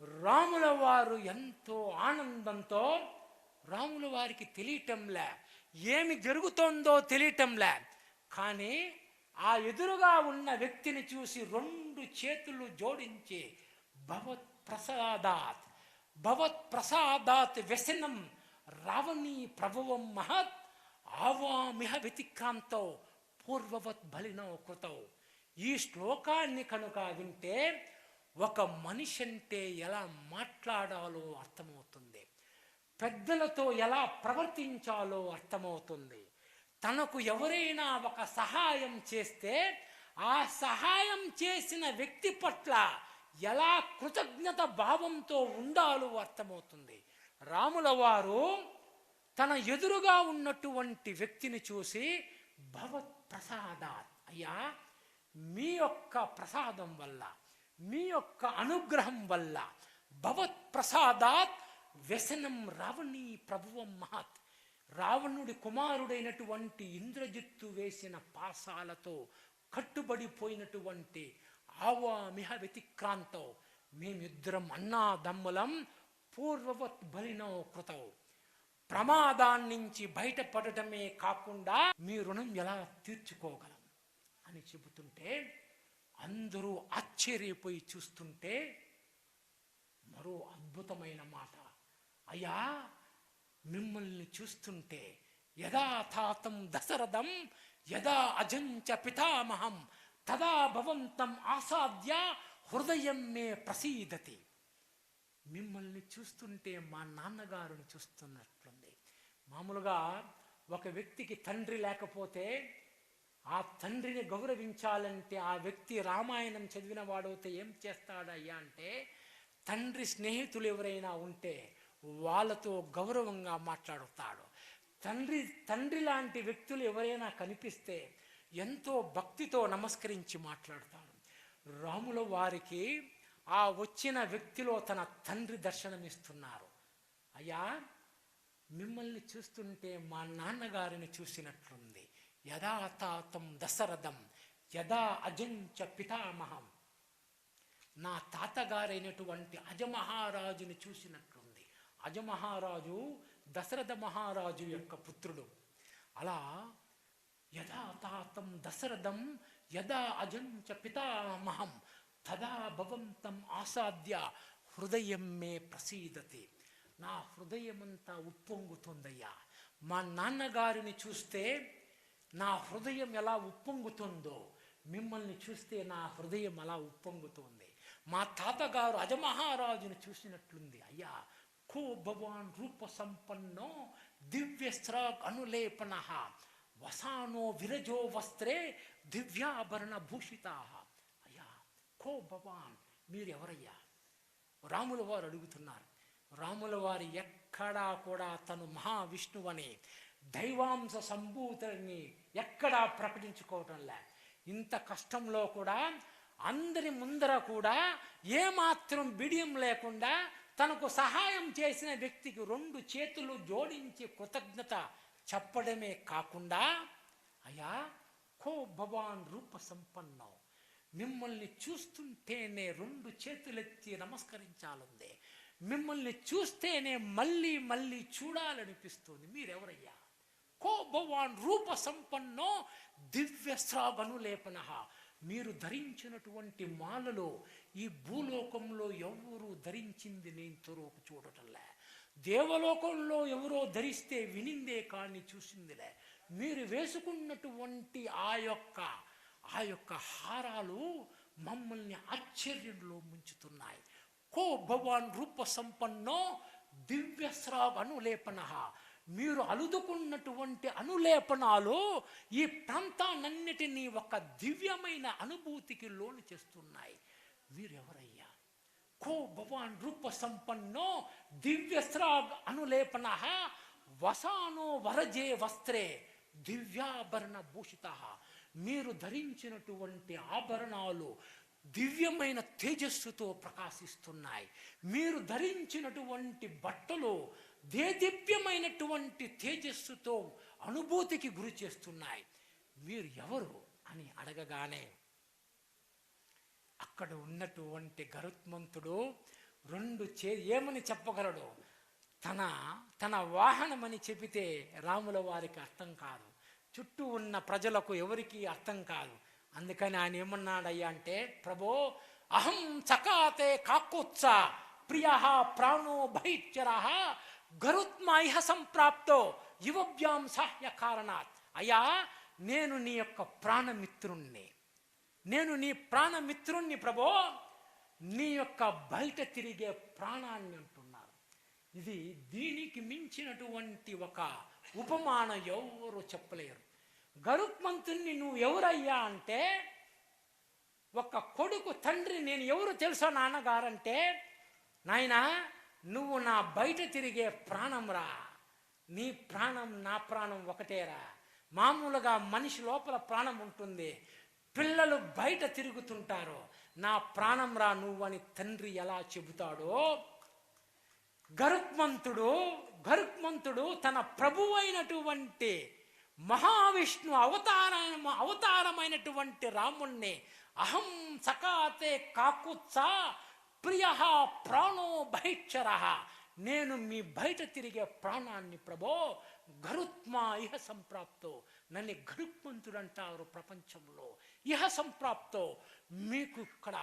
రాముల వారు ఎంతో ఆనందంతో, రాముల వారికి తెలియటంలే, ఏమి జరుగుతోందో తెలియటంలే, కానీ ఆ ఎదురుగా ఉన్న వ్యక్తిని చూసి 2 చేతులు జోడించి భవత్ ప్రసాదాత్ వ్యసనం రావణీ ప్రభువం మహత్ ఆవామిహ వ్యతిక్రాంతో పూర్వవత్ బలినో కృతౌ. ఈ శ్లోకాన్ని కనుక వింటే ఒక మనిషి అంటే ఎలా మాట్లాడాలో అర్థమవుతుంది, పెద్దలతో ఎలా ప్రవర్తించాలో అర్థమవుతుంది. తనకు ఎవరైనా ఒక సహాయం చేస్తే ఆ సహాయం చేసిన వ్యక్తి పట్ల ఎలా కృతజ్ఞత భావంతో ఉండాలో అర్థమవుతుంది. రాముల వారు తన ఎదురుగా ఉన్నటువంటి వ్యక్తిని చూసి భవత్ ప్రసాదాత్, అయ్యా మీ యొక్క ప్రసాదం వల్ల, మీ యొక్క అనుగ్రహం వల్ల, భవత్ ప్రసాదాత్ వ్యసనం రావణీ ప్రభువం మహత్, రావణుడి కుమారుడైనటువంటి ఇంద్రజిత్తు వేసిన పాశాలతో కట్టుబడిపోయినటువంటి ఆవామిహ వ్యతిక్రాంతో, మేమిద్దరం అన్నాదమ్ములం పూర్వవత్ బలినో కృతౌ, ప్రమాదాన్నించి బయటపడటమే కాకుండా మీ రుణం ఎలా తీర్చుకోగలం అని చెబుతుంటే అందరూ ఆశ్చర్యపోయి చూస్తుంటే మరో అద్భుతమైన మాట, అయ్యా మిమ్మల్ని చూస్తుంటే యదా తాతం దశరథం యదా అజంచ పితామహం తదా భవంతం ఆసాద్య హృదయం మే ప్రసీదతి. మిమ్మల్ని చూస్తుంటే మా నాన్నగారిని చూస్తున్నట్లుంది. మామూలుగా ఒక వ్యక్తికి తండ్రి లేకపోతే ఆ తండ్రిని గౌరవించాలంటే ఆ వ్యక్తి రామాయణం చదివిన వాడైతే ఏం చేస్తాడయ్యా అంటే, తండ్రి స్నేహితులు ఎవరైనా ఉంటే వాళ్ళతో గౌరవంగా మాట్లాడుతాడు. తండ్రి లాంటి వ్యక్తులు ఎవరైనా కనిపిస్తే ఎంతో భక్తితో నమస్కరించి మాట్లాడతాడు. రాముల వారికి ఆ వచ్చిన వ్యక్తిలో తన తండ్రి దర్శనమిస్తున్నారు. అయ్యా మిమ్మల్ని చూస్తుంటే మా నాన్నగారిని చూసినట్లుంది. యదా తాతం దశరథం యదా అజంచ పితామహం, నా తాతగారైనటువంటి అజమహారాజుని చూసినట్లుంది. అజమహారాజు దశరథ మహారాజు యొక్క పుత్రుడు. అలా యదా తాతం దశరథం యదా అజంచ పితామహం తదా భవంతం ఆసాద్య హృదయం మే ప్రసీదతి. నా హృదయమంతా ఉప్పొంగుతుందయ్యా. మా నాన్నగారిని చూస్తే నా హృదయం ఎలా ఉప్పొంగుతుందో మిమ్మల్ని చూస్తే నా హృదయం అలా ఉప్పొంగుతుంది. మా తాతగారు అజమహారాజుని చూసినట్లుంది. అయ్యా కో భవాన్ రూప సంపన్నో దివ్యస్రాగ్ అనులేపన వసానో విరజో వస్త్రే దివ్యాభరణ భూషితా. అయ్యా కో భవాన్, మీరు ఎవరయ్యా? రాముల వారు అడుగుతున్నారు. రాముల వారు ఎక్కడా కూడా తను మహావిష్ణువని దైవాంశ సంభూతుని ఎక్కడా ప్రకటించుకోవటంలే. ఇంత కష్టంలో కూడా అందరి ముందర కూడా ఏమాత్రం బిడియం లేకుండా తనకు సహాయం చేసిన వ్యక్తికి 2 చేతులు జోడించి కృతజ్ఞత చెప్పడమే కాకుండా, అయ్యా కో భవాన్ రూప సంపన్నం, మిమ్మల్ని చూస్తుంటేనే 2 చేతులెత్తి నమస్కరించాలందే, మిమ్మల్ని చూస్తేనే మళ్ళీ మళ్ళీ చూడాలనిపిస్తుంది. మీరెవరయ్యా? కో భవాన్ రూప సంపన్నో దివ్యస్రాగనులేపన, మీరు ధరించినటువంటి మాలలో ఈ భూలోకంలో ఎవరు ధరించింది నేను తొరకు చూడటంలే. దేవలోకంలో ఎవరో ధరిస్తే వినిందే కానీ చూసిందిలే. మీరు వేసుకున్నటువంటి ఆ యొక్క హారాలు మమ్మల్ని ఆశ్చర్యంలో ముంచుతున్నాయి. కో భవాన్ రూప సంపన్నో దివ్యస్రాగ్ అనులేపన, మీరు అలుదుకున్నటువంటి అనులేపనాలు ఈ ప్రాంతాన్నిటినీ ఒక దివ్యమైన అనుభూతికి లోను చేస్తున్నాయి. మీరెవరయ్యా? కో భవాన్ రూప సంపన్నో దివ్యస్రాగ్ అనులేపన వసానో వరజే వస్త్రే దివ్యాభరణ భూషిత, మీరు ధరించినటువంటి ఆభరణాలు దివ్యమైన తేజస్సుతో ప్రకాశిస్తున్నాయి. మీరు ధరించినటువంటి బట్టలు దేదీప్యమైనటువంటి తేజస్సుతో అనుభూతికి గురి చేస్తున్నాయి. మీరు ఎవరు అని అడగగానే అక్కడ ఉన్నటువంటి గరుత్మంతుడు ఏమని చెప్పగలడు? తన తన వాహనమని చెబితే రాముల వారికి అర్థం కాదు, చుట్టూ ఉన్న ప్రజలకు ఎవరికి అర్థం కాదు. అందుకని ఆయన ఏమన్నాడయ్యా అంటే, ప్రభో అహం చకాతే కాకుత్స ప్రియ ప్రాణో బహిచ్చర గరుత్మ ఇహ సంప్రాప్తో యువభ్యాం సాహ్య కారణాత్. అయ్యా, నేను నీ యొక్క ప్రాణమిత్రుణ్ణి, నేను నీ ప్రాణమిత్రుణ్ణి ప్రభో, నీ యొక్క బయట తిరిగే ప్రాణాన్ని అంటున్నారు. ఇది దీనికి మించినటువంటి ఒక ఉపమానం ఎవరు చెప్పలేరు. గరుత్మంతుణ్ణి నువ్వు ఎవరయ్యా అంటే, ఒక కొడుకు తండ్రి నేను ఎవరు తెలుసా నాన్నగారంటే, నాయనా నువ్వు నా బయట తిరిగే ప్రాణం రా, నీ ప్రాణం నా ప్రాణం ఒకటేరా. మామూలుగా మనిషి లోపల ప్రాణం ఉంటుంది, పిల్లలు బయట తిరుగుతుంటారు, నా ప్రాణం రా నువ్వు అని తండ్రి ఎలా చెబుతాడో, గరుత్మంతుడు తన ప్రభు అయినటువంటి మహావిష్ణు అవతారమైనటువంటి రాముణ్ణి అహం సకాతే కాకుత్స ప్రియ ప్రాణో బహిచ్చర, నేను మీ బయట తిరిగే ప్రాణాన్ని ప్రభో, గరుత్మా ఇహ సంప్రాప్తో, నన్ను గరుత్మంతుడు అంటారు ప్రపంచంలో. ఇహ సంప్రాప్తో, మీకు ఇక్కడ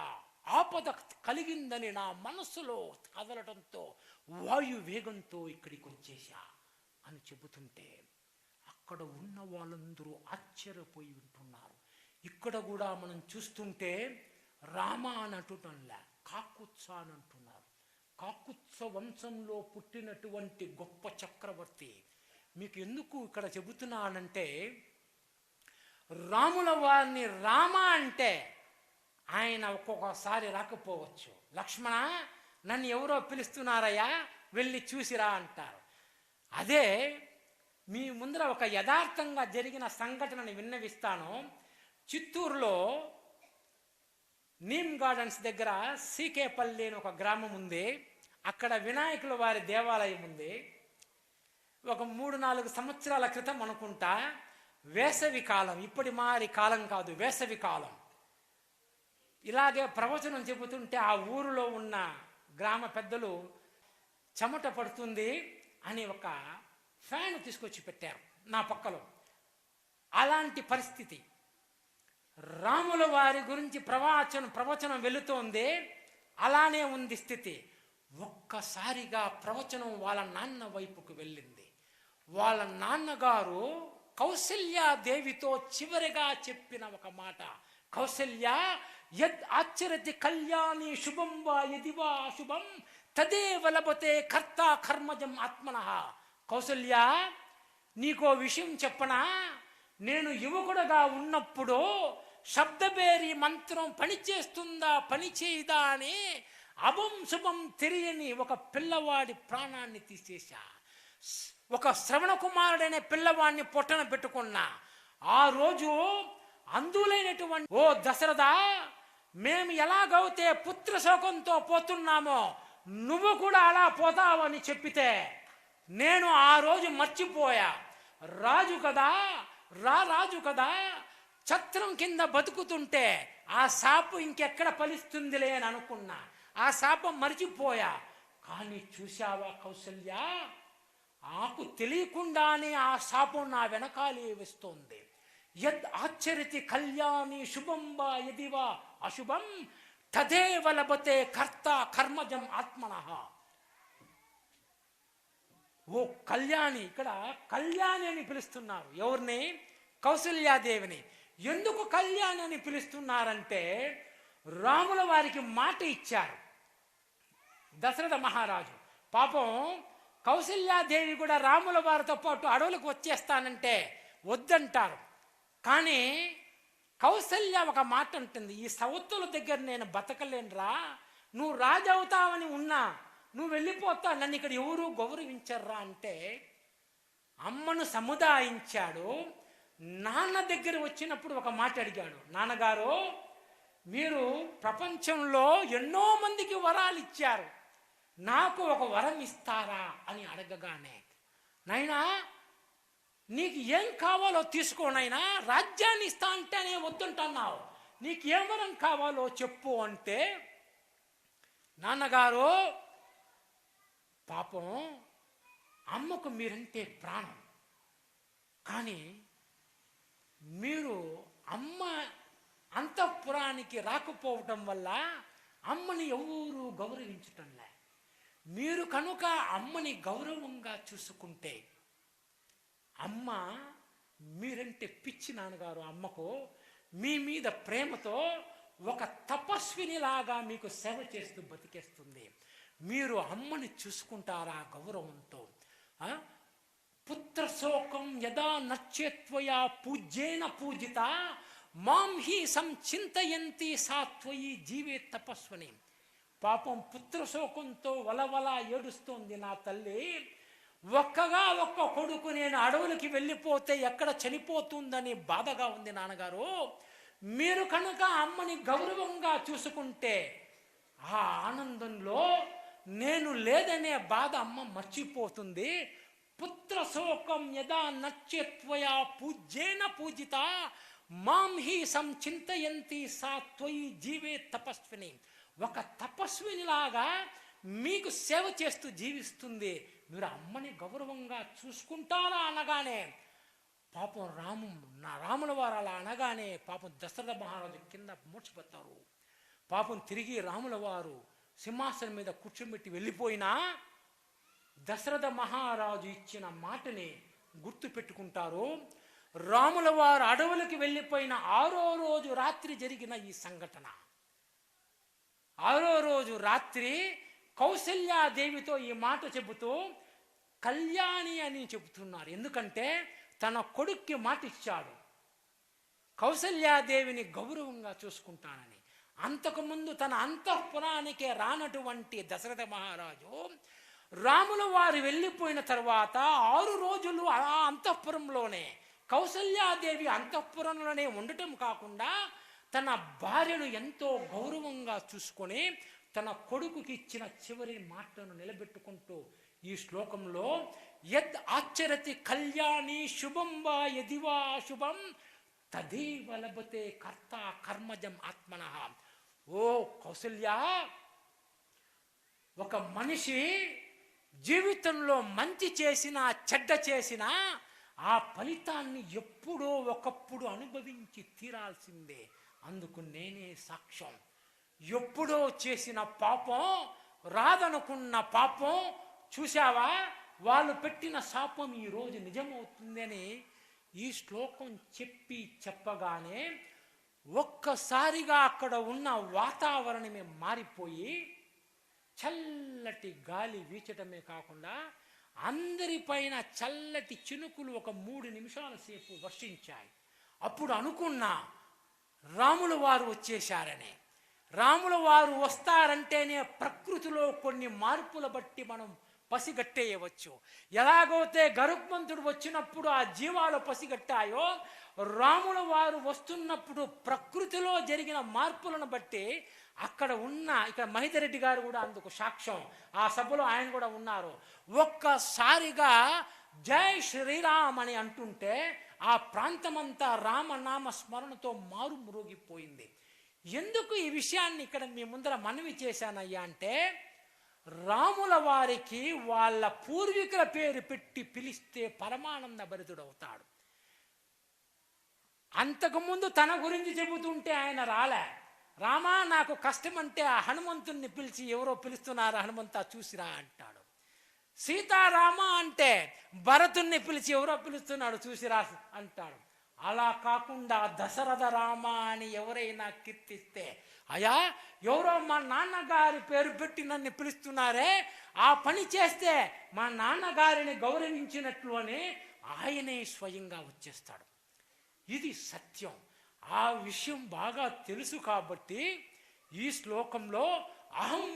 ఆపద కలిగిందని నా మనస్సులో కదలటంతో వాయు వేగంతో ఇక్కడికి వచ్చేసా అని చెబుతుంటే అక్కడ ఉన్న వాళ్ళందరూ ఆశ్చర్యపోయి వింటున్నారు. ఇక్కడ కూడా మనం చూస్తుంటే రామ అని అంటుటంలే, కాకుత్స అని అంటున్నారు. కాకుత్స వంశంలో పుట్టినటువంటి గొప్ప చక్రవర్తి. మీకు ఎందుకు ఇక్కడ చెబుతున్నానంటే, రాముల వారిని రామ అంటే ఆయన ఒక్కొక్కసారి రాకపోవచ్చు. లక్ష్మణ నన్ను ఎవరో పిలుస్తున్నారయ్యా, వెళ్ళి చూసిరా అంటారు. అదే మీ ముందర ఒక యథార్థంగా జరిగిన సంఘటనని విన్నవిస్తాను. చిత్తూరులో నీమ్ గార్డెన్స్ దగ్గర సీకేపల్లి అని ఒక గ్రామం ఉంది. అక్కడ వినాయకుల వారి దేవాలయం ఉంది. ఒక 3-4 సంవత్సరాల క్రితం అనుకుంటా, వేసవి కాలం, ఇప్పటి మారి కాలం కాదు, వేసవి కాలం, ఇలాగే ప్రవచనం చెబుతుంటే ఆ ఊరిలో ఉన్న గ్రామ పెద్దలు చెమట పడుతుంది అని ఒక ఫ్యాన్ తీసుకొచ్చి పెట్టారు నా పక్కలో. అలాంటి పరిస్థితి, రాముల వారి గురించి ప్రవచనం వెళుతోంది, అలానే ఉంది స్థితి. ఒక్కసారిగా ప్రవచనం వాళ్ళ నాన్న వైపుకు వెళ్ళింది. వాళ్ళ నాన్నగారు కౌసల్యాదేవితో చివరిగా చెప్పిన ఒక మాట, కౌసల్య యద్ ఆచరతి కళ్యాణి శుభం వా యది వా అశుభం తదేవ లభతే కర్త కర్మజం ఆత్మనః. కౌసల్య, నీకో విషయం చెప్పనా, నేను యువకుడుగా ఉన్నప్పుడు శబ్దబేరి మంత్రం పనిచేస్తుందా పనిచేయదా అని అభం శుభం తెలియని ఒక పిల్లవాడి ప్రాణాన్ని తీసేశా. ఒక శ్రవణ కుమారుడైన పిల్లవాడిని పొట్టన పెట్టుకున్నా. ఆ రోజు అందులైనటువంటి ఓ దశరథ, మేము ఎలాగైతే పుత్ర శోకంతో పోతున్నామో నువ్వు కూడా అలా పోతావని చెప్పితే నేను ఆ రోజు మర్చిపోయా. రాజు కదా ఛత్రం కింద బతుకుతుంటే ఆ శాపం ఇంకెక్కడ ఫలిస్తుందిలే అని అనుకున్నా. ఆ శాపం మర్చిపోయా. కానీ చూశావా కౌసల్య, ఆకు తెలియకుండానే ఆ శాపం నా వెనకాలే వస్తోంది. యద్ ఆచరితి కళ్యాణి శుభం వా యది వా అశుభం తదేవ లభతే కర్త కర్మజం ఆత్మనః. ఓ కళ్యాణి, ఇక్కడ కళ్యాణి అని పిలుస్తున్నారు ఎవరిని? కౌసల్యాదేవిని. ఎందుకు కళ్యాణి అని పిలుస్తున్నారంటే, రాముల వారికి మాట ఇచ్చారు దశరథ మహారాజు. పాపం కౌసల్యాదేవి కూడా రాముల వారితో పాటు అడవులకు వచ్చేస్తానంటే వద్దంటారు. కానీ కౌసల్య ఒక మాట అంటుంది, ఈ సౌత్తుల దగ్గర నేను బతకలేనురా, నువ్వు రాజు అవుతావని ఉన్నా, నువ్వు వెళ్ళిపోతా, నన్ను ఇక్కడ ఎవరు గౌరవించర్రా అంటే అమ్మను సముదాయించాడు. నాన్న దగ్గర వచ్చినప్పుడు ఒక మాట అడిగాడు, నాన్నగారు మీరు ప్రపంచంలో ఎన్నో మందికి వరాలు ఇచ్చారు, నాకు ఒక వరం ఇస్తారా అని అడగగానే, నాయనా నీకు ఏం కావాలో తీసుకోనైనా, రాజ్యాన్ని ఇస్తా అంటేనే వద్దంటున్నావు, నీకు ఏం వరం కావాలో చెప్పు అంటే నాన్నగారు పాపం అమ్మకు మీరంటే ప్రాణం, కానీ మీరు అమ్మ అంతఃపురానికి రాకపోవటం వల్ల అమ్మని ఎవరు గౌరవించటంలే. మీరు కనుక అమ్మని గౌరవంగా చూసుకుంటే, అమ్మ మీరంటే పిచ్చి నాన్నగారు అమ్మకు మీ మీద ప్రేమతో ఒక తపస్వినిలాగా మీకు సేవ చేస్తూ బతికేస్తుంది. మీరు అమ్మని చూసుకుంటారా గౌరవంతో? పుత్రశోకం యదా నచ్చేత్వయా పూజ్యేన పూజిత మాం హి సంచింతయంతి సాత్వయి జీవే తపస్వని. పాపం పుత్రశోకంతో వలవల ఏడుస్తోంది నా తల్లి. ఒక్క కొడుకు నేను అడవులకి వెళ్ళిపోతే ఎక్కడ చనిపోతుందని బాధగా ఉంది నాన్నగారు. మీరు కనుక అమ్మని గౌరవంగా చూసుకుంటే ఆ ఆనందంలో నేను లేదనే బాధ అమ్మ మర్చిపోతుంది. పుత్రశోకం యదా నచ్చేత్వయా పూజ్యేన పూజిత మాం హి సంచింతయంతి సా త్వయి జీవే తపస్విని. ఒక తపస్వినిలాగా మీకు సేవ చేస్తూ జీవిస్తుంది. మీరు అమ్మని గౌరవంగా చూసుకుంటారా అనగానే పాపం రాముల వారు అలా అనగానే పాపం దశరథ మహారాజు కింద మూర్చిపోతారు. పాపం తిరిగి రాముల వారు సింహాసనం మీద కూర్చోబెట్టి వెళ్ళిపోయినా దశరథ మహారాజు ఇచ్చిన మాటని గుర్తు పెట్టుకుంటారు. రాముల వారు అడవులకి వెళ్ళిపోయిన 6వ రోజు రాత్రి జరిగిన ఈ సంఘటన, 6వ రోజు రాత్రి కౌసల్యాదేవితో ఈ మాట చెబుతూ కళ్యాణి అని చెబుతున్నారు. ఎందుకంటే తన కొడుక్కి మాట ఇచ్చాడు, కౌసల్యాదేవిని గౌరవంగా చూసుకుంటానని. అంతకుముందు తన అంతఃపురానికే రానటువంటి దశరథ మహారాజు రాముల వారు వెళ్ళిపోయిన తర్వాత 6 రోజులు ఆ అంతఃపురంలోనే కౌసల్యాదేవి అంతఃపురంలోనే ఉండటం కాకుండా తన భార్యను ఎంతో గౌరవంగా చూసుకొని తన కొడుకుకి ఇచ్చిన చివరి మాటను నిలబెట్టుకుంటూ ఈ శ్లోకంలో యద్ ఆచరతి కళ్యాణి శుభం వా యదివా శుభం తదేవ లభతే కర్త కర్మజం ఆత్మనః. ఓ కౌసల్య, ఒక మనిషి జీవితంలో మంచి చేసినా చెడ్డ చేసినా ఆ ఫలితాన్ని ఎప్పుడో ఒకప్పుడు అనుభవించి తీరాల్సిందే. అందుకు నేనే సాక్ష్యం. ఎప్పుడో చేసిన పాపం, రాదనుకున్న పాపం చూశావా, వాళ్ళు పెట్టిన శాపం ఈరోజు నిజమవుతుందని ఈ శ్లోకం చెప్పగానే ఒక్కసారిగా అక్కడ ఉన్న వాతావరణమే మారిపోయి చల్లటి గాలి వీచటమే కాకుండా అందరిపైన చల్లటి చినుకులు ఒక 3 నిమిషాల సేపు వర్షించాయి. అప్పుడు అనుకున్నా రాముల వారు వచ్చేశారని. రాముల వారు వస్తారంటేనే ప్రకృతిలో కొన్ని మార్పుల బట్టి మనం పసిగట్టేయవచ్చు. ఎలాగైతే గరుత్మంతుడు వచ్చినప్పుడు ఆ జీవాలు పసిగట్టాయో, రాముల వారు వస్తున్నప్పుడు ప్రకృతిలో జరిగిన మార్పులను బట్టి ఇక్కడ మహిదరెడ్డి గారు కూడా అందుకు సాక్ష్యం. ఆ సభలో ఆయన కూడా ఉన్నారు. ఒక్కసారిగా జై శ్రీరామ్ అని అంటుంటే ఆ ప్రాంతమంతా రామనామ స్మరణతో మారుమ్రోగిపోయింది. ఎందుకు ఈ విషయాన్ని ఇక్కడ మీ ముందర మనవి చేశానయ్యా అంటే, రాముల వారికి వాళ్ళ పూర్వీకుల పేరు పెట్టి పిలిస్తే పరమానంద భరితుడవుతాడు. అంతకుముందు తన గురించి చెబుతుంటే ఆయన రాలే. రామా నాకు కష్టం అంటే ఆ హనుమంతుణ్ణి పిలిచి ఎవరో పిలుస్తున్నారు హనుమంతా చూసిరా అంటాడు. సీతారామ అంటే భరతుణ్ణి పిలిచి ఎవరో పిలుస్తున్నాడు చూసిరా అంటాడు. అలా కాకుండా దశరథ రామ అని ఎవరైనా కీర్తిస్తే, అయ్యా ఎవరో మా నాన్నగారి పేరు పెట్టి నన్ను పిలుస్తున్నారే, ఆ పని చేస్తే మా నాన్నగారిని గౌరవించినట్లు అని ఆయనే స్వయంగా వచ్చేస్తాడు. ఇది సత్యం. ఆ విషయం బాగా తెలుసు కాబట్టి ఈ శ్లోకంలో అహం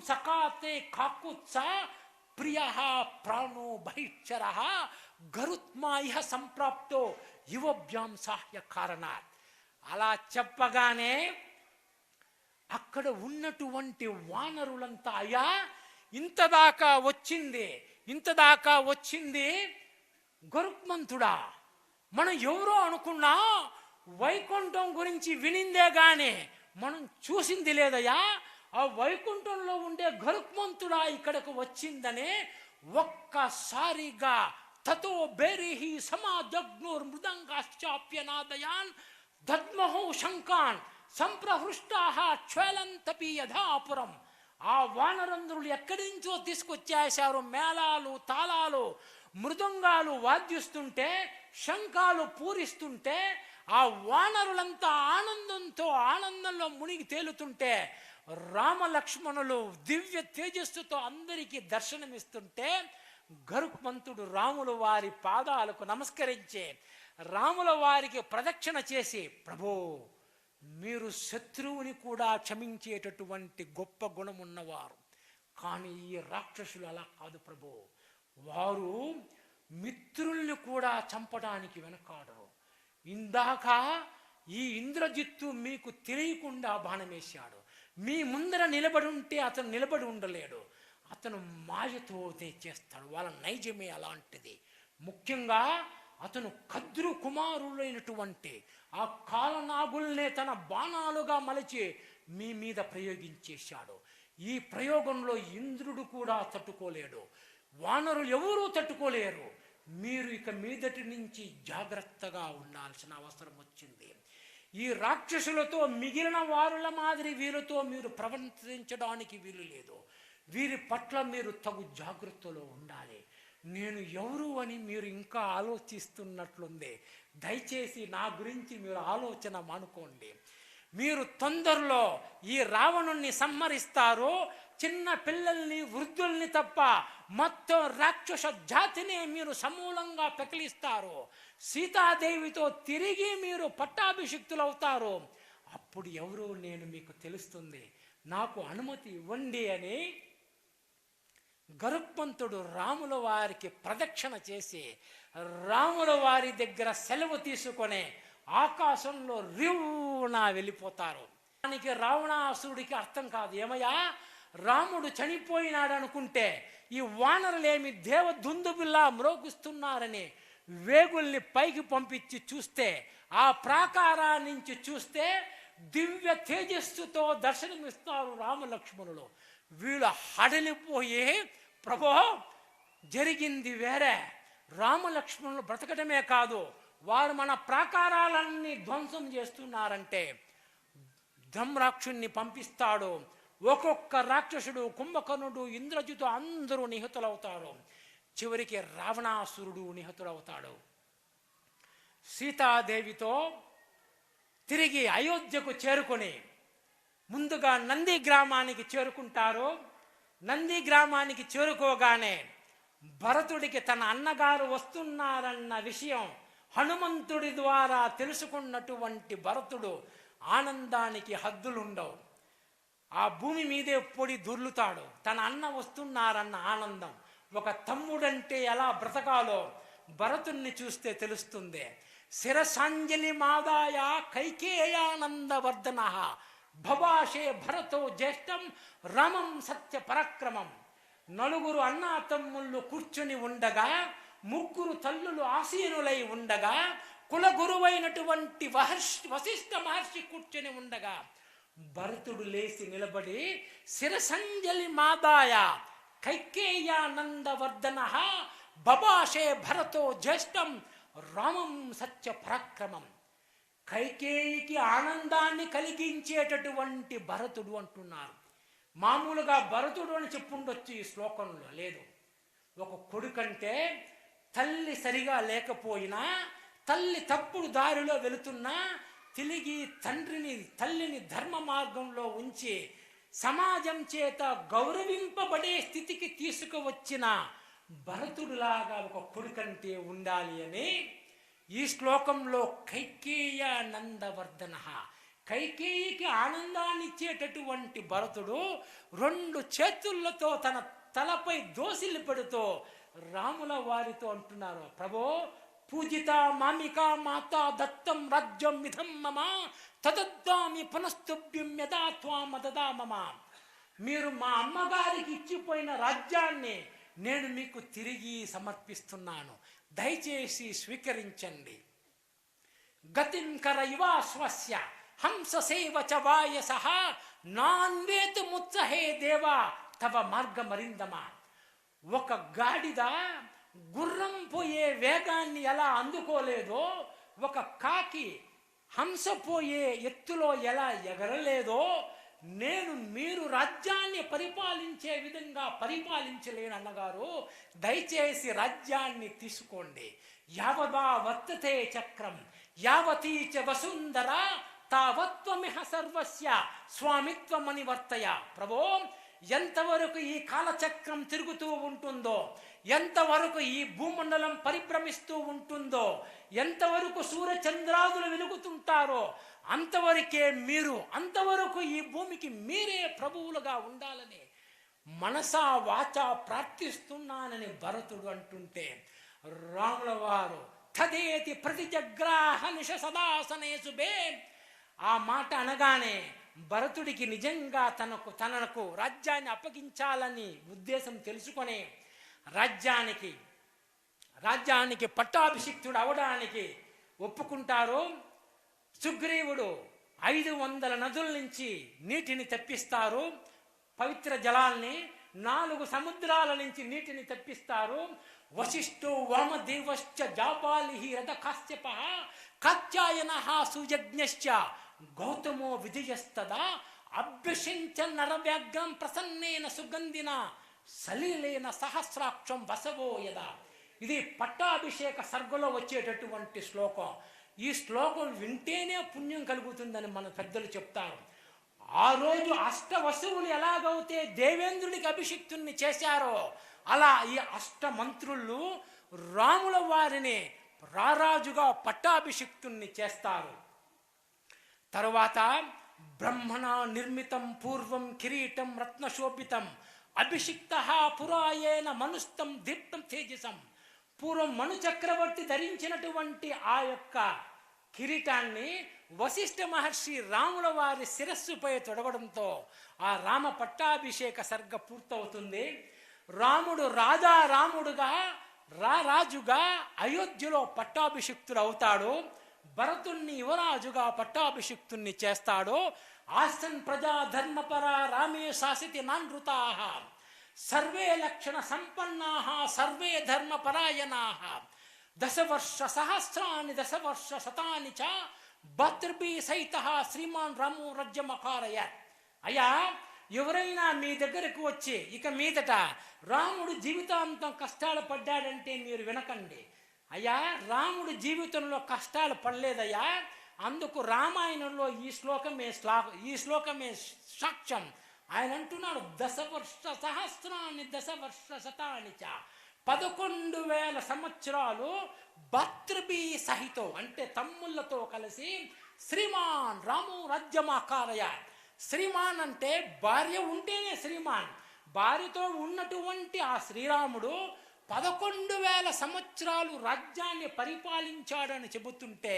సకాతే కాకుత్స ప్రియ ప్రాణో బహిష్చర గరుత్మాయ సంప్రాప్తో యువభ్యాం సాహ్య కారణాత్. అలా చెప్పగానే అక్కడ ఉన్నటువంటి వానరులంతా, అయ్యా ఇంతదాకా వచ్చింది గరుత్మంతుడా, మనం ఎవరో అనుకున్నా వైకుంఠం గురించి వినిందే గాని మనం చూసింది లేదయ్యా. ఆ వైకుంఠంలో ఉండే గరుత్మంతుడా ఇక్కడకు వచ్చిందనే ఒక్కసారిగా తతో బేరిహి సమాజగ్నుర్ మృదంగాశ్చాప్యనాదయాన్ దద్మహో శంకాన్ సంప్రహృష్టాః చ్వేలంతపి యథాపురం. ఆ వానరంధ్రులు ఎక్కడి నుంచో తీసుకొచ్చేశారు. మేళాలు, తాళాలు, మృదంగాలు వాద్యిస్తుంటే, శంఖాలు పూరిస్తుంటే, ఆ వానరులంతా ఆనందంలో మునిగి తేలుతుంటే, రామలక్ష్మణులు దివ్య తేజస్సుతో అందరికీ దర్శనమిస్తుంటే, గరుత్మంతుడు రాముల వారి పాదాలకు నమస్కరించే, రాముల వారికి ప్రదక్షిణ చేసి, ప్రభో మీరు శత్రువుని కూడా క్షమించేటటువంటి గొప్ప గుణం ఉన్నవారు, కానీ ఈ రాక్షసులు అలా కాదు ప్రభు, వారు మిత్రుల్ని కూడా చంపడానికి వెనకాడరు. ఇందాక ఈ ఇంద్రజిత్తు మీకు తెలియకుండా బాణమేశాడు, మీ ముందర నిలబడి ఉంటే అతను నిలబడి ఉండలేడు, అతను మాయతో చేస్తాడు. వాళ్ళ నైజమే అలాంటిది. ముఖ్యంగా అతను కద్రు కుమారులైనటువంటి ఆ కాలనాగుల్నే తన బాణాలుగా మలచి మీ మీద ప్రయోగించేశాడు. ఈ ప్రయోగంలో ఇంద్రుడు కూడా తట్టుకోలేడు, వానరులు ఎవరూ తట్టుకోలేరు. మీరు ఇక మీదటి నుంచి జాగ్రత్తగా ఉండాల్సిన అవసరం వచ్చింది. ఈ రాక్షసులతో మిగిలిన వారుల మాదిరి వీరితో మీరు ప్రవర్తించడానికి వీలు లేదు. వీరి పట్ల మీరు తగు జాగ్రత్తలో ఉండాలి. నేను ఎవరు అని మీరు ఇంకా ఆలోచిస్తున్నట్లుంది. దయచేసి నా గురించి మీరు ఆలోచన మానుకోండి. మీరు తొందరలో ఈ రావణుణ్ణి సంహరిస్తారు. చిన్న పిల్లల్ని, వృద్ధుల్ని తప్ప మొత్తం రాక్షస జాతిని మీరు సమూలంగా పెకిలిస్తారు. సీతాదేవితో తిరిగి మీరు పట్టాభిషిక్తులవుతారు. అప్పుడు ఎవరో నేను మీకు తెలుస్తుంది, నాకు అనుమతి ఇవ్వండి అని గరుత్మంతుడు రాముల వారికి ప్రదక్షిణ చేసి రాముల వారి దగ్గర సెలవు తీసుకొని ఆకాశంలో రివ్వున వెళ్ళిపోతారు. దానికి రావణాసురుడికి అర్థం కాదు. ఏమయ్యా, రాముడు చనిపోయినాడు అనుకుంటే ఈ వానరులేమి దేవదుందుబిల్లా మ్రోగుస్తున్నారని వేగుల్ని పైకి పంపించి చూస్తే, ఆ ప్రాకారా నుంచి చూస్తే దివ్య తేజస్సుతో దర్శనమిస్తారు రామలక్ష్మణులు. వీళ్ళు హడలిపోయి, ప్రభో జరిగింది వేరే, రామలక్ష్మణులు బ్రతకటమే కాదు వారు మన ప్రాకారాలన్నీ ధ్వంసం చేస్తున్నారంటే ధమ్రాక్షుణ్ణి పంపిస్తాడు. ఒక్కొక్క రాక్షసుడు, కుంభకర్ణుడు, ఇంద్రజితు అందరూ నిహతులవుతారు. చివరికి రావణాసురుడు నిహతుడవుతాడు. సీతాదేవితో తిరిగి అయోధ్యకు చేరుకొని ముందుగా నంది గ్రామానికి చేరుకుంటారు. నంది గ్రామానికి చేరుకోగానే భరతుడికి తన అన్నగారు వస్తున్నారన్న విషయం హనుమంతుడి ద్వారా తెలుసుకున్నటువంటి భరతుడు ఆనందానికి హద్దులుండవు. ఆ భూమి మీదే పొడి దొర్లుతాడు. తన అన్న వస్తున్నారన్న ఆనందం. ఒక తమ్ముడంటే ఎలా బ్రతకాలో భరతుణ్ణి చూస్తే తెలుస్తుంది. శిరసాంజలి మాదాయ కైకేయానందవర్ధన భవాషే భరతో జ్యేష్టం రామం సత్య పరాక్రమం. నలుగురు అన్నా తమ్ముళ్ళు కూర్చుని ఉండగా, ముగ్గురు తల్లులు ఆసీనులై ఉండగా, కులగురువైనటువంటి వశిష్ఠ మహర్షి కూర్చుని ఉండగా భరతుడు లేచి నిలబడి శిరసంజలి మాదాయ కైకేయానందవర్ధన బబాషే భరతో జ్యేష్టం రామం సత్య పరాక్రమం. కైకేయికి ఆనందాన్ని కలిగించేటటువంటి భరతుడు అంటున్నారు. మామూలుగా భరతుడు అని చెప్పుండొచ్చు, ఈ శ్లోకంలో లేదు. ఒక కొడుకంటే తల్లి సరిగా లేకపోయినా, తల్లి తప్పుడు దారిలో వెళుతున్నా తిరిగి తల్లిని ధర్మ మార్గంలో ఉంచి సమాజం చేత గౌరవింపబడే స్థితికి తీసుకువచ్చిన భరతుడులాగా ఒక కొడుకంటే ఉండాలి అని ఈ శ్లోకంలో కైకేయానందవర్ధన, కైకేయికి ఆనందాన్ని ఇచ్చేటటువంటి భరతుడు రెండు చేతులతో తన తలపై దోసిలి పెడుతూ రాముల వారితో అంటున్నారు, ప్రభో పూజిత మామికా మాత దత్తం రాజ్యం మిథం మమ తదద్దామి పునస్తుభ్యం యదా త్వామదదా మమ. మీరు మా అమ్మగారికి ఇచ్చిపోయిన రాజ్యాన్ని నేను మీకు తిరిగి సమర్పిస్తున్నాను, దయచేసి స్వీకరించండి. గతిం కర ఇవాశ్వస్య హంస సేవ చ వాయసః నాన్వేతు ముత్సహే దేవా తవ మార్గమరిందమా. ఒక గాడిద గుర్రం పోయే వేగాన్ని ఎలా అందుకోలేదో, ఒక కాకి హంస పోయే ఎత్తులో ఎలా ఎగరలేదో, నేను మీరు రాజ్యాన్ని పరిపాలించే విధంగా పరిపాలించలేను అన్నగారు. దయచేసి రాజ్యాన్ని తీసుకోండి. యావదా వర్తతే చక్రం యావతీ చ వసుంధర తావత్వమిహ సర్వస్య స్వామిత్వమని వర్తయ. ప్రభో, ఎంతవరకు ఈ కాలచక్రం తిరుగుతూ ఉంటుందో, ఎంతవరకు ఈ భూమండలం పరిభ్రమిస్తూ ఉంటుందో, ఎంతవరకు సూర్యచంద్రాదులు వెలుగుతుంటారో అంతవరకే మీరు, అంతవరకు ఈ భూమికి మీరే ప్రభువులుగా ఉండాలని మనసా వాచా ప్రార్థిస్తున్నానని భరతుడు అంటుంటే, రాముల వారు తదేతి ప్రతిజగ్రాహ నిష సదాసనే శుభే, ఆ మాట అనగానే భరతుడికి నిజంగా తనకు రాజ్యాన్ని అప్పగించాలని ఉద్దేశం తెలుసుకొని రాజ్యానికి పట్టాభిషిక్తుడు అవడానికి ఒప్పుకుంటారు. సుగ్రీవుడు 500 నదుల నుంచి నీటిని తెప్పిస్తారు, పవిత్ర జలాల్ని 4 సముద్రాల నుంచి నీటిని తెప్పిస్తారు. వశిష్ఠో వామదేవశ్చ జాబాలి రథ కాశ్యప కాత్యాయన సుయజ్ఞశ్చ గౌతమో విజయస్తదా అభ్యసించ నరవ్యాఘ్రం ప్రసన్నేన సుగంధిన సలీలేన సహస్రాక్షం వసవో యదా. ఇది పట్టాభిషేక సర్గలో వచ్చేటటువంటి శ్లోకం. ఈ శ్లోకం వింటేనే పుణ్యం కలుగుతుందని మన పెద్దలు చెప్తారు. ఆ రోజు అష్టవసువులు ఎలాగైతే దేవేంద్రుడికి అభిషిక్తుణ్ణి చేశారో, అలా ఈ అష్టమంత్రులు రాముల వారిని రారాజుగా పట్టాభిషిక్తుణ్ణి చేస్తారు. తరువాత బ్రహ్మణ నిర్మితం పూర్వం కిరీటం రత్నశోభితం అభిషిక్త పురాయేన మనుస్తం దీప్తం తేజసం. పూర్వం మను చక్రవర్తి ధరించినటువంటి ఆ యొక్క కిరీటాన్ని వశిష్ఠ మహర్షి రాముల వారి శిరస్సుపై తొడగడంతో ఆ రామ పట్టాభిషేక సర్గ పూర్తవుతుంది. రాముడు రారాజుగా అయోధ్యలో పట్టాభిషిక్తుడు అవుతాడు. భరతుణ్ణి యువరాజుగా పట్టాభిషిక్తుణ్ణి చేస్తాడు. ఆసన్ ప్రజా ధర్మపర రామే శాసితి నానృతాః సర్వే లక్షణ సంపన్నాః సర్వే ధర్మపరాయణాః దశవర్ష సహస్రాని దశవర్ష శతాని చ భర్తృభిః సహితః శ్రీమాన్ రామో రాజ్యమకారయత్. అయ్యా, ఎవరైనా మీ దగ్గరకు వచ్చి ఇక మీదట రాముడు జీవితాంతం కష్టాలు పడ్డాడంటే మీరు వినకండి. అయ్యా, రాముడు జీవితంలో కష్టాలు పడలేదయ్యా, అందుకు రామాయణంలో ఈ శ్లోకమే సాక్ష్యం. ఆయన అంటున్నాడు, దశవర్ష సహస్రాన్ని దశవర్ష శతాని చ 11,000 సంవత్సరాలు భర్తృభి సహితం అంటే తమ్ముళ్ళతో కలిసి శ్రీమాన్ రాము రాజ్యమాకారయ. శ్రీమాన్ అంటే భార్య ఉంటేనే శ్రీమాన్. భార్యతో ఉన్నటువంటి ఆ శ్రీరాముడు 11,000 సంవత్సరాలు రాజ్యాన్ని పరిపాలించాడని చెబుతుంటే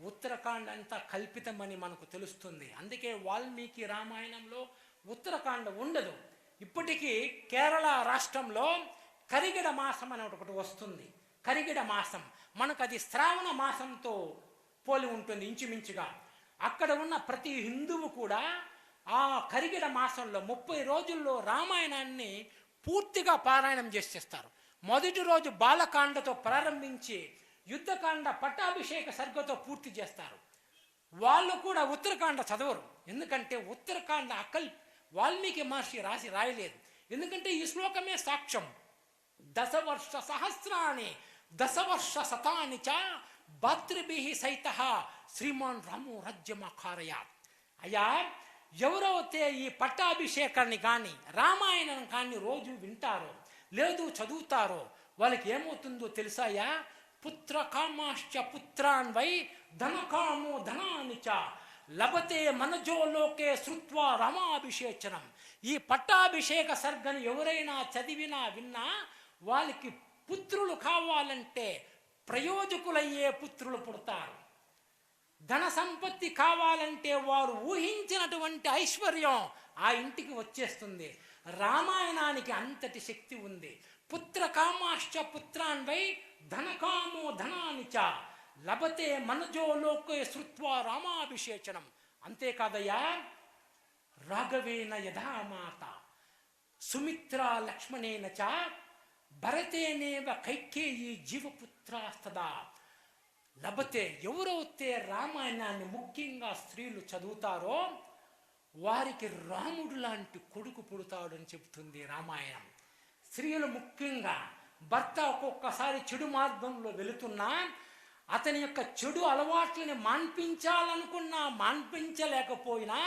ఉత్తరాఖండ్ అంతా కల్పితమని మనకు తెలుస్తుంది. అందుకే వాల్మీకి రామాయణంలో ఉత్తరాఖండ్ ఉండదు. ఇప్పటికీ కేరళ రాష్ట్రంలో కరిగిడ మాసం అని ఒకటి వస్తుంది. కరిగిడ మాసం మనకు అది శ్రావణ మాసంతో పోలి ఉంటుంది ఇంచుమించుగా. అక్కడ ఉన్న ప్రతి హిందువు కూడా ఆ కరిగిడ మాసంలో 30 రోజుల్లో రామాయణాన్ని పూర్తిగా పారాయణం చేసేస్తారు. మొదటి రోజు బాలకాండతో ప్రారంభించి యుద్ధకాండ పట్టాభిషేక సర్గతో పూర్తి చేస్తారు. వాళ్ళు కూడా ఉత్తరాఖండ చదవరు. ఎందుకంటే ఉత్తరాఖండ వాల్మీకి మహర్షి రాయలేదు. ఎందుకంటే ఈ శ్లోకమే సాక్ష్యం. దశవర్ష సహస్రాన్ని దశవర్ష శతాని చ భర్తృభిః సహితః శ్రీమాన్ రామో రాజ్యమకారయత్. అయ్యా, ఎవరైతే ఈ పట్టాభిషేకాన్ని కానీ రామాయణం కానీ రోజు వింటారో లేదు చదువుతారో వాళ్ళకి ఏమవుతుందో తెలుసాయా? పుత్ర కామాశ్చ పుత్రాన్ వై ధనకామో ధనాని చ లభతే మనజో లోకే శ్రుత్వా రామాభిషేచనం. ఈ పట్టాభిషేక సర్గను ఎవరైనా చదివినా విన్నా వాళ్ళకి పుత్రులు కావాలంటే ప్రయోజకులయ్యే పుత్రులు పుడతారు. ధన సంపత్తి కావాలంటే వారు ఊహించినటువంటి ఐశ్వర్యం ఆ ఇంటికి వచ్చేస్తుంది. రామాయణానికి అంతటి శక్తి ఉంది. పుత్ర కామాశ్చ పుత్రాన్ వై ధనకామో ధనాని చ లభతే మనజో లోకే శ్రుత్వా రామాభిషేచనం. అంతేకాదయ్యా, రాఘవేన యథామాత సుమిత్రా లక్ష్మణేన చ భరతేనేవ కైకేయీ జీవపుత్రాస్తదా లభతే. ఎవరైతే రామాయణాన్ని ముఖ్యంగా స్త్రీలు చదువుతారో వారికి రాముడు లాంటి కొడుకు పుడతాడని చెబుతుంది రామాయణం. స్త్రీలు ముఖ్యంగా భర్త ఒక్కొక్కసారి చెడు మార్గంలో వెళుతున్నా అతని యొక్క చెడు అలవాట్లని మాన్పించాలనుకున్నా మాన్పించలేకపోయినా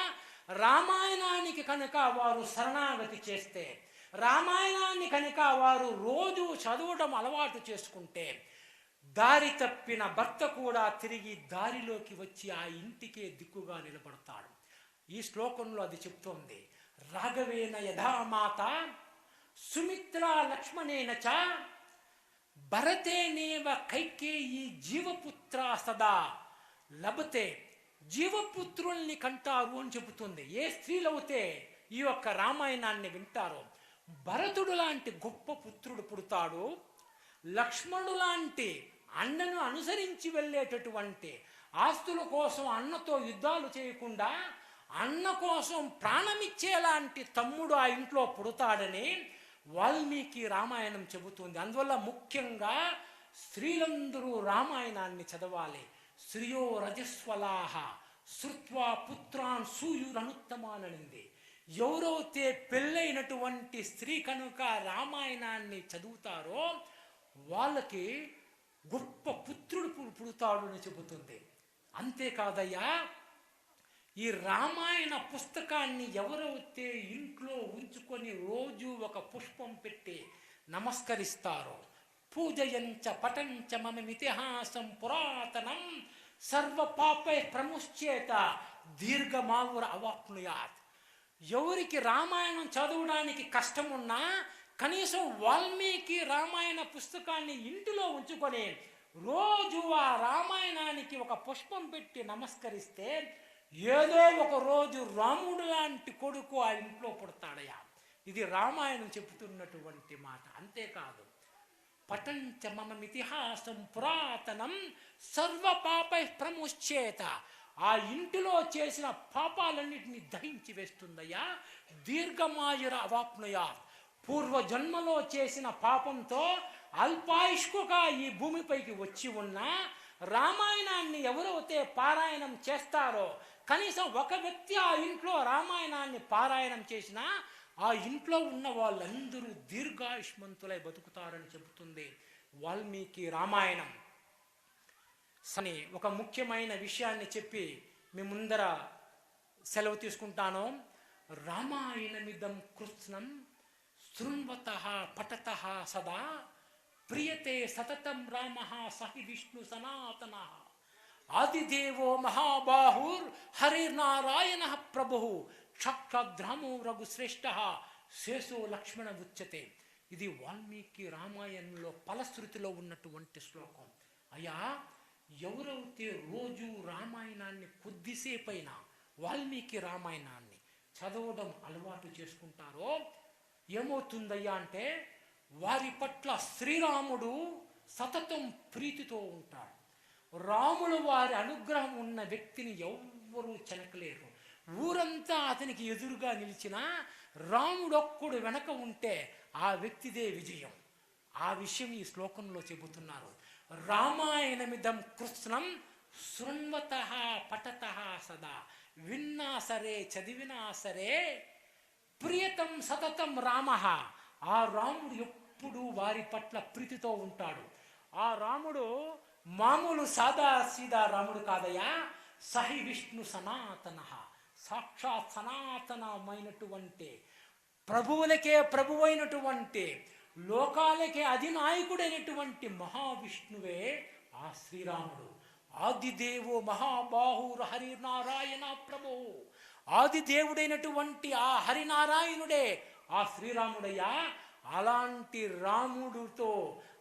రామాయణానికి కనుక వారు శరణాగతి చేస్తే, రామాయణాన్ని కనుక వారు రోజు చదవడం అలవాటు చేసుకుంటే దారి తప్పిన భర్త కూడా తిరిగి దారిలోకి వచ్చి ఆ ఇంటికే దిక్కుగా నిలబడతాడు. ఈ శ్లోకంలో అది చెప్తోంది. రాఘవేన యథామాత సుమిత్రా లక్ష్మణేన చ భరతేనేవ కైకేయీ జీవపుత్ర సదా లభతే. జీవపుత్రుల్ని కంటారు అని చెబుతుంది. ఏ స్త్రీలవుతే ఈ యొక్క రామాయణాన్ని వింటారో భరతుడు లాంటి గొప్ప పుత్రుడు పుడతాడు, లక్ష్మణుడు లాంటి అన్నను అనుసరించి వెళ్ళేటటువంటి, ఆస్తుల కోసం అన్నతో యుద్ధాలు చేయకుండా అన్న కోసం ప్రాణమిచ్చేలాంటి తమ్ముడు ఆ ఇంట్లో పుడతాడని వాల్మీకి రామాయణం చెబుతుంది. అందువల్ల ముఖ్యంగా స్త్రీలందరూ రామాయణాన్ని చదవాలి. శ్రియో రజస్వలాహ శృత్వా పుత్రాన్ సూయురనుత్తమాననింది. ఎవరైతే పెళ్ళైనటువంటి స్త్రీ కనుక రామాయణాన్ని చదువుతారో వాళ్ళకి గొప్ప పుత్రుడు పుడతాడు అని చెబుతుంది. అంతేకాదయ్యా, ఈ రామాయణ పుస్తకాన్ని ఎవరైతే ఇంట్లో ఉంచుకొని రోజు ఒక పుష్పం పెట్టి నమస్కరిస్తారో, పూజయంచ పటంచ మమమితిహాసం పురాతనం సర్వ పాపై ప్రముశ్చేత దీర్ఘమావుర అవాప్నుయాత్. ఎవరికి రామాయణం చదవడానికి కష్టం ఉన్నా కనీసం వాల్మీకి రామాయణ పుస్తకాన్ని ఇంటిలో ఉంచుకొని రోజు ఆ రామాయణానికి ఒక పుష్పం పెట్టి నమస్కరిస్తే ఏదో ఒక రోజు రాముడు లాంటి కొడుకు ఆ ఇంట్లో పుడతాడయా. ఇది రామాయణం చెబుతున్నటువంటి మాట. అంతేకాదు, పటంచ మమమితిహాసం పురాతనం సర్వ పాపై ప్రముశ్చేత. ఆ ఇంటిలో చేసిన పాపాలన్నింటినీ దహించి వేస్తుందయ్యా. దీర్ఘమాయుర అవాప్నుయా. పూర్వజన్మలో చేసిన పాపంతో అల్పాయుష్కుగా ఈ భూమిపైకి వచ్చి ఉన్న రామాయణాన్ని ఎవరైతే పారాయణం చేస్తారో, కనీసం ఒక వ్యక్తి ఆ ఇంట్లో రామాయణాన్ని పారాయణం చేసినా ఆ ఇంట్లో ఉన్న వాళ్ళందరూ దీర్ఘాయుష్మంతులై బతుకుతారని చెబుతుంది వాల్మీకి రామాయణం. అని ఒక ముఖ్యమైన విషయాన్ని చెప్పి మీ ముందర సెలవు తీసుకుంటాను. రామాయణమిదం కృత్స్నం శృణ్వతః పఠతః సదా ప్రియతే సతతం రామః సహి విష్ణు సనాతనః. ఆదిదేవో మహాబాహుర్ హరిర్నారాయణః ప్రభుః సాక్షాద్రామో రఘుశ్రేష్ఠః శేషో లక్ష్మణ ఉచ్యతే. ఇది వాల్మీకి రామాయణంలో ఫలశ్రుతిలో ఉన్నటువంటి శ్లోకం. అయ్యా, ఎవరైతే రోజు రామాయణాన్ని కొద్దిసేపైనా వాల్మీకి రామాయణాన్ని చదవడం అలవాటు చేసుకుంటారో ఏమవుతుందయ్యా అంటే వారి పట్ల శ్రీరాముడు సతతం ప్రీతితో ఉంటాడు. రాముల వారి అనుగ్రహం ఉన్న వ్యక్తిని ఎవ్వరూ చెనకలేరు. ఊరంతా అతనికి ఎదురుగా నిలిచినా రాముడొక్కడు వెనక ఉంటే ఆ వ్యక్తిదే విజయం. ఆ విషయం ఈ శ్లోకంలో చెబుతున్నారు. రామాయణమిదం కృత్స్నం శృణ్వతః పఠతః సదా. విన్నా సరే చదివినా సరే ప్రియతం సతతం రామః. ఆ రాముడు ఎప్పుడు వారి పట్ల ప్రీతితో ఉంటాడు. ఆ రాముడు మామూలు సాదా సీదా రాముడు కాదయ్యా. సహి విష్ణు సనాతనః. సాక్షాత్ సనాతనమైనటువంటి ప్రభువులకే ప్రభువైనటువంటి లోకాలకే అధినాయకుడైనటువంటి మహావిష్ణువే ఆ శ్రీరాముడు. ఆదిదేవో మహాబాహుర్ హరినారాయణ ప్రభు. ఆదిదేవుడైనటువంటి ఆ హరినారాయణుడే ఆ శ్రీరాముడయ్యా. అలాంటి రాముడితో,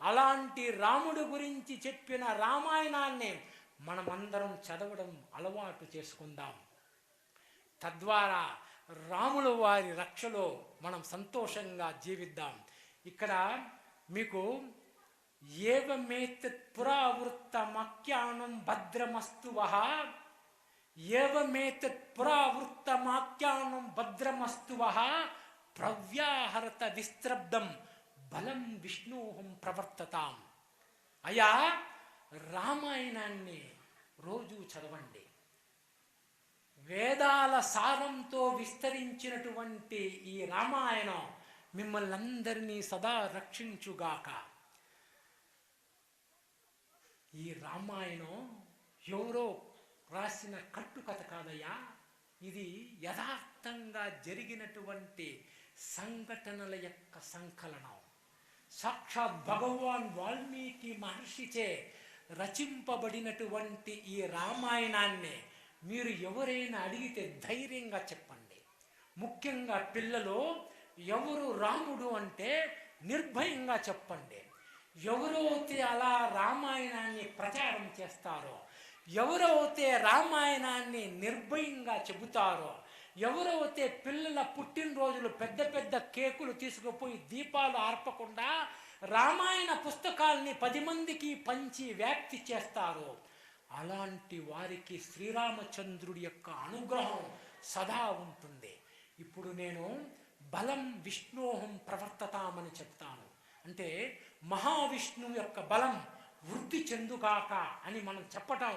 అలాంటి రాముడు గురించి చెప్పిన రామాయణాన్ని మనమందరం చదవడం అలవాటు చేసుకుందాం. తద్వారా రాముల వారి రక్షలో మనం సంతోషంగా జీవిద్దాం. ఇక్కడ మీకు ఏవమేతత్ పురావృత్తమఖ్యానం భద్రమస్తు వహ ఏవమేతత్ పురావృత్తమాఖ్యానం భద్రమస్తువః ప్రవ్యాహరత విస్త్రబ్దం బలం విష్ణోహం ప్రవర్తతాం. అయ్యా, రామాయణాన్ని రోజు చదవండి. వేదాల సారంతో విస్తరించినటువంటి ఈ రామాయణం మిమ్మల్ని అందరినీ సదా రక్షించుగాక. ఈ రామాయణం ఎవరో రాసిన కట్టుకథ కాదయ్యా, ఇది యథార్థంగా జరిగినటువంటి సంఘటనల యొక్క సంకలనం. సాక్షాత్ భగవాన్ వాల్మీకి మహర్షిచే రచింపబడినటువంటి ఈ రామాయణాన్ని మీరు ఎవరైనా అడిగితే ధైర్యంగా చెప్పండి. ముఖ్యంగా పిల్లలు ఎవరు రాముడు అంటే నిర్భయంగా చెప్పండి. ఎవరైతే అలా రామాయణాన్ని ప్రచారం చేస్తారో, ఎవరైతే రామాయణాన్ని నిర్భయంగా చెబుతారో, ఎవరైతే పిల్లల పుట్టినరోజులు పెద్ద పెద్ద కేకులు తీసుకుపోయి దీపాలు ఆర్పకుండా రామాయణ పుస్తకాల్ని 10 మందికి పంచి వ్యాప్తి చేస్తారో, అలాంటి వారికి శ్రీరామచంద్రుడి యొక్క అనుగ్రహం సదా ఉంటుంది. ఇప్పుడు నేను బలం విష్ణోహం ప్రవర్తతామని చెప్తాను. అంటే మహావిష్ణువు యొక్క బలం వృద్ధి చెందుగాక అని మనం చెప్పటం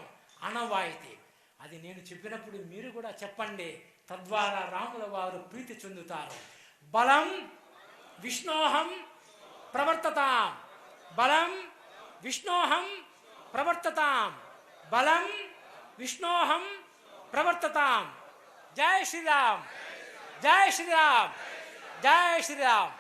ఆనవాయితీ. అది నేను చెప్పినప్పుడు మీరు కూడా చెప్పండి, తద్వారా రాముల వారు ప్రీతి చెందుతారు. బలం విష్ణోహం ప్రవర్తతాం, బలం విష్ణోహం ప్రవర్తతాం, బలం విష్ణోహం ప్రవర్తతాం. జై శ్రీరామ్, జై శ్రీరామ్, జై శ్రీరామ్.